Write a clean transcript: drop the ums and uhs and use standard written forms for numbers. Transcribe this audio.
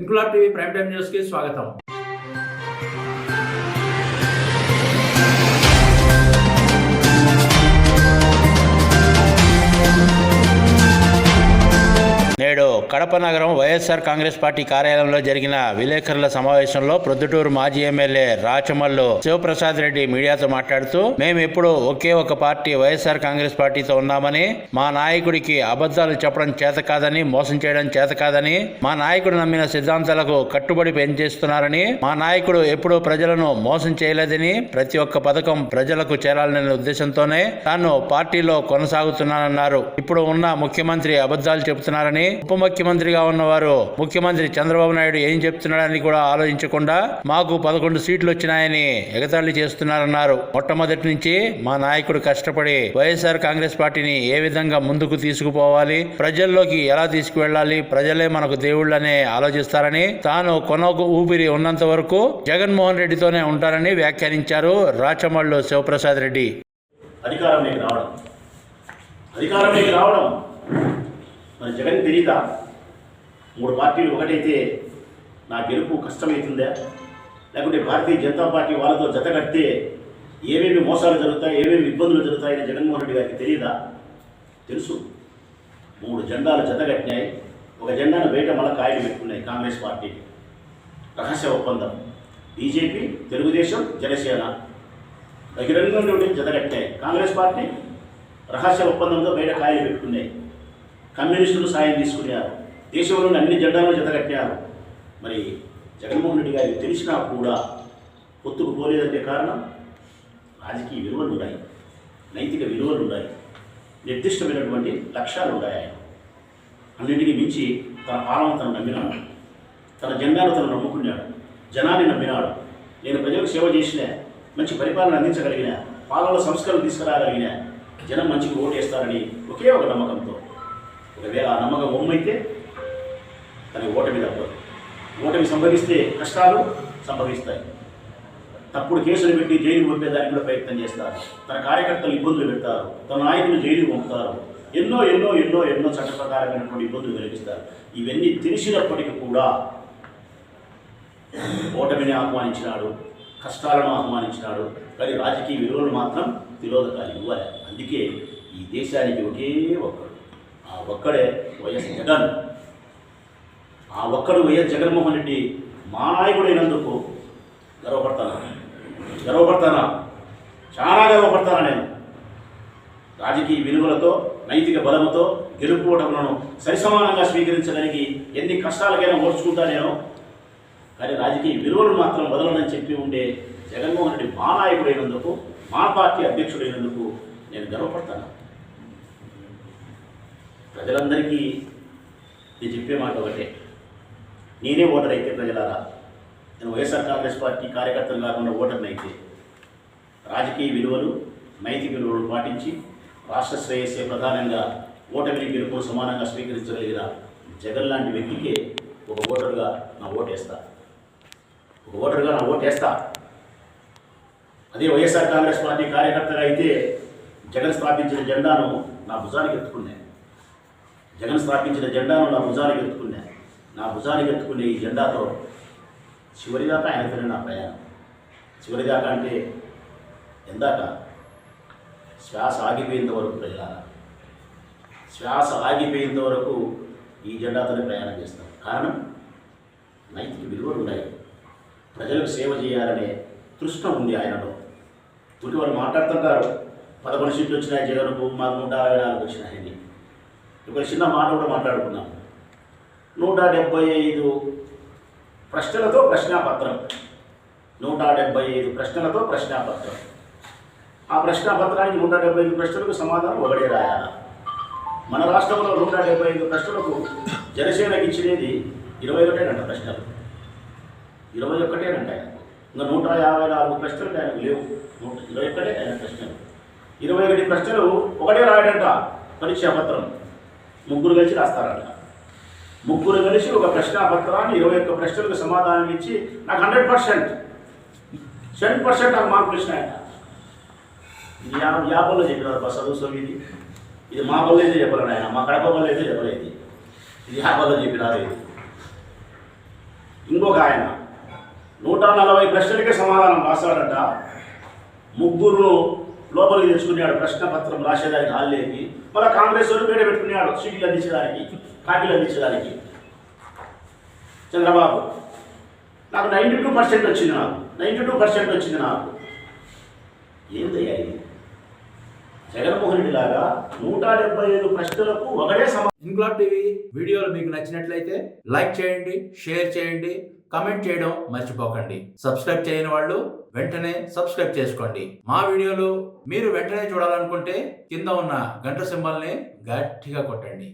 Inquilab TV prime time news కి స్వాగతం. నేడు కడప నగరం వైఎస్ఆర్ కాంగ్రెస్ పార్టీ కార్యాలయంలో జరిగిన విలేకరుల సమావేశంలో ప్రొద్దుటూరు మాజీ ఎమ్మెల్యే రాచమల్లు శివప్రసాద్ రెడ్డి మీడియాతో మాట్లాడుతూ, మేము ఎప్పుడు ఒకే ఒక పార్టీ వైఎస్ఆర్ కాంగ్రెస్ పార్టీతో ఉన్నామని, మా నాయకుడికి అబద్ధాలు చెప్పడం చేత కాదని, మోసం చేయడం చేత కాదని, మా నాయకుడు నమ్మిన సిద్ధాంతాలకు కట్టుబడి పనిచేస్తున్నారని, మా నాయకుడు ఎప్పుడూ ప్రజలను మోసం చేయలేదని, ప్రతి ఒక్క పథకం ప్రజలకు చేరాలనే ఉద్దేశంతోనే తాను పార్టీలో కొనసాగుతున్నానన్నారు. ఇప్పుడు ఉన్న ముఖ్యమంత్రి అబద్ధాలు చెబుతున్నారని, ఉప ముఖ్యమంత్రిగా ఉన్నవారు ముఖ్యమంత్రి చంద్రబాబు నాయుడు ఏం చెప్తున్నాడని కూడా ఆలోచించకుండా మాకు 11 సీట్లు వచ్చినాయని ఎగతాళి చేస్తున్నారన్నారు. మొట్టమొదటి నుంచి మా నాయకుడు కష్టపడి వైఎస్ఆర్ కాంగ్రెస్ పార్టీని ఏ విధంగా ముందుకు తీసుకుపోవాలి, ప్రజల్లోకి ఎలా తీసుకువెళ్లాలి, ప్రజలే మనకు దేవుళ్ళనే ఆలోచిస్తారని, తాను కొనకు ఊపిరి ఉన్నంత వరకు జగన్మోహన్ రెడ్డితోనే ఉంటారని వ్యాఖ్యానించారు రాచమల్లు శివప్రసాద్ రెడ్డి. అధికారంలోకి రావడం మన జగన్ తెలీదా? 3 పార్టీలు ఒకటైతే నా గెలుపు కష్టమవుతుందా? లేకుంటే భారతీయ జనతా పార్టీ వాళ్ళతో జతకడితే ఏమేమి మోసాలు జరుగుతాయి, ఏమేమి ఇబ్బందులు జరుగుతాయని జగన్మోహన్ రెడ్డి గారికి తెలియదా? తెలుసు. 3 జెండాలు జతకట్టినాయి. ఒక జెండాను బయట మళ్ళీ కాయలు పెట్టుకున్నాయి కాంగ్రెస్ పార్టీకి. రహస్య ఒప్పందం. బీజేపీ, తెలుగుదేశం, జనసేన బహిరంగంగా జతకట్టాయి. కాంగ్రెస్ పార్టీ రహస్య ఒప్పందంతో బయట కాయలు పెట్టుకున్నాయి. కమ్యూనిస్టులు సాయం తీసుకున్నారు. దేశంలోని అన్ని జెండాలను జతకట్టారు. మరి జగన్మోహన్ రెడ్డి గారికి తెలిసినా కూడా పొత్తుకు పోలేదంటే కారణం రాజకీయ విలువలు ఉన్నాయి, నైతిక విలువలు ఉన్నాయి, నిర్దిష్టమైనటువంటి లక్ష్యాలు ఉన్నాయి. ఆయన అన్నింటినీ మించి తన పాలన తను నమ్మినాడు, తన జెండాను తను నమ్ముకున్నాడు, జనాన్ని నమ్మినాడు. నేను ప్రజలకు సేవ చేసిన, మంచి పరిపాలన అందించగలిగిన, పాలనలో సంస్కరణలు తీసుకురాగలిగిన, జనం మంచిగా ఓటేస్తారని ఒకే ఒక నమ్మకంతో. ఒకవేళ ఆ నమ్మకం ఒమ్మైతే తనకి ఓటమి తప్పదు. ఓటమి సంభవిస్తే కష్టాలు సంభవిస్తాయి. తప్పుడు కేసులు పెట్టి జైలు పంపేదానికి కూడా ప్రయత్నం చేస్తారు. తన కార్యకర్తలు ఇబ్బందులు పెడతారు, తన నాయకులు జైలు పంపుతారు, ఎన్నో ఎన్నో ఎన్నో ఎన్నో చట్టప్రకారమైనటువంటి ఇబ్బందులు కలిగిస్తారు. ఇవన్నీ తెలిసినప్పటికీ కూడా ఓటమిని ఆహ్వానించినాడు, కష్టాలను ఆహ్వానించినాడు. కానీ రాజకీయ విలువలు మాత్రం తిరోధకాలు ఇవ్వాలి. అందుకే ఈ దేశానికి ఒకే ఒక్కడు, ఆ ఒక్కడే వైఎస్ జగన్. ఆ ఒక్కడు వైఎస్ జగన్మోహన్ రెడ్డి మా నాయకుడైనందుకు గర్వపడతానా, చాలా గర్వపడతానా. నేను రాజకీయ విలువలతో, నైతిక బలముతో గెలుపుకోవటంలో సరిసమానంగా స్వీకరించడానికి ఎన్ని కష్టాలకైనా ఓర్చుకుంటా నేను. కానీ రాజకీయ విలువలు మాత్రం వదలనని చెప్పి ఉండే జగన్మోహన్ రెడ్డి మా నాయకుడైనందుకు, మా పార్టీ అధ్యక్షుడైనందుకు నేను గర్వపడతాను. ప్రజలందరికీ నేను చెప్పే మాట ఒకటే, నేనే ఓటర్ అయితే ప్రజలారా, నేను వైఎస్ఆర్ కాంగ్రెస్ పార్టీ కార్యకర్తలు కాకుండా ఓటర్ని అయితే రాజకీయ విలువలు, నైతిక విలువలు పాటించి రాష్ట్ర శ్రేయస్సే ప్రధానంగా ఓటమిని గెలుపును సమానంగా స్వీకరించగలిగిన జగన్ లాంటి వ్యక్తికే ఒక ఓటర్గా నా ఓటేస్తా. అదే వైఎస్ఆర్ కాంగ్రెస్ పార్టీ కార్యకర్తగా అయితే జగన్ స్థాపించిన జెండాను నా భుజానికి ఎత్తుకునే నా భుజానికి ఎత్తుకునే ఈ జెండాతో చివరిదాకా ఆయనతోనే నా ప్రయాణం. చివరిదాకా అంటే ఎందాక? శ్వాస ఆగిపోయేంత వరకు ప్రజలారా, శ్వాస ఆగిపోయేంత వరకు ఈ జెండాతోనే ప్రయాణం చేస్తాం. కారణం నైతిక విలువలు ఉన్నాయి, ప్రజలకు సేవ చేయాలనే తృష్ణ ఉంది ఆయనలో. ఇంటి వాళ్ళు మాట్లాడుతుంటారు, 11 సీట్లు వచ్చినాయి జగన్కు, మాకు 164 వచ్చినాయని. ఒక చిన్న మాట కూడా మాట్లాడుకున్నాం. 175 ప్రశ్నలతో ప్రశ్నాపత్రం, 175 ప్రశ్నలతో ప్రశ్నాపత్రం. ఆ ప్రశ్నాపత్రానికి 175 ప్రశ్నలకు సమాధానం ఒకటే రాయాలి. మన రాష్ట్రంలో 175 ప్రశ్నలకు జనసేనకి ఇచ్చినది 21 ప్రశ్నలు, 21 ఆయన. ఇంకా 154 ప్రశ్నలు ఆయనకు లేవు. 121 ఆయన ప్రశ్నలు, 21 ప్రశ్నలు ఒకటే రాయడంట పరీక్షా పత్రం. 3 కలిసి రాస్తారంట. ముగ్గురు కలిసి ఒక ప్రశ్నాపత్రాన్ని 21 ప్రశ్నలకు సమాధానం ఇచ్చి నాకు 100%, 100% నాకు మార్కులు ఇచ్చినాయట. ఇది యాభైలో చెప్పినారు బస్ చదువు సోమిది. ఇది మా వల్ల అయితే చెప్పలేదు ఆయన, మా కడప వల్ల అయితే చెప్పలేదు. ఇది యాభైలో చెప్పినారు. ఇది ఇంకొక ఆయన 140 ప్రశ్నలకే సమాధానం రాశాడంట. ముగ్గురు లోపలికి తెచ్చుకున్నాడు ప్రశ్నపత్రం రాసేదానికి హాల్లోకి. మళ్ళీ కాంగ్రెస్ వాళ్ళు పేడ పెట్టుకున్నాడు సీట్లు అందించడానికి, కాపీలు అందించడానికి. చంద్రబాబు నాకు 92% వచ్చింది, నాకు 92% వచ్చింది. నాకు ఏందయ్యా ఇది? జగన్మోహన్ రెడ్డి లాగా 175 ప్రశ్నలకు ఒకటే ఇంక్లాబ్ టీవీ వీడియోలు మీకు నచ్చినట్లయితే లైక్ చేయండి, షేర్ చేయండి, కమెంట్ చేయడం మర్చిపోకండి. సబ్స్క్రైబ్ చేయని వాళ్ళు వెంటనే సబ్స్క్రైబ్ చేసుకోండి. మా వీడియోలు మీరు వెంటనే చూడాలనుకుంటే కింద ఉన్న గంట సింబల్ని గట్టిగా కొట్టండి.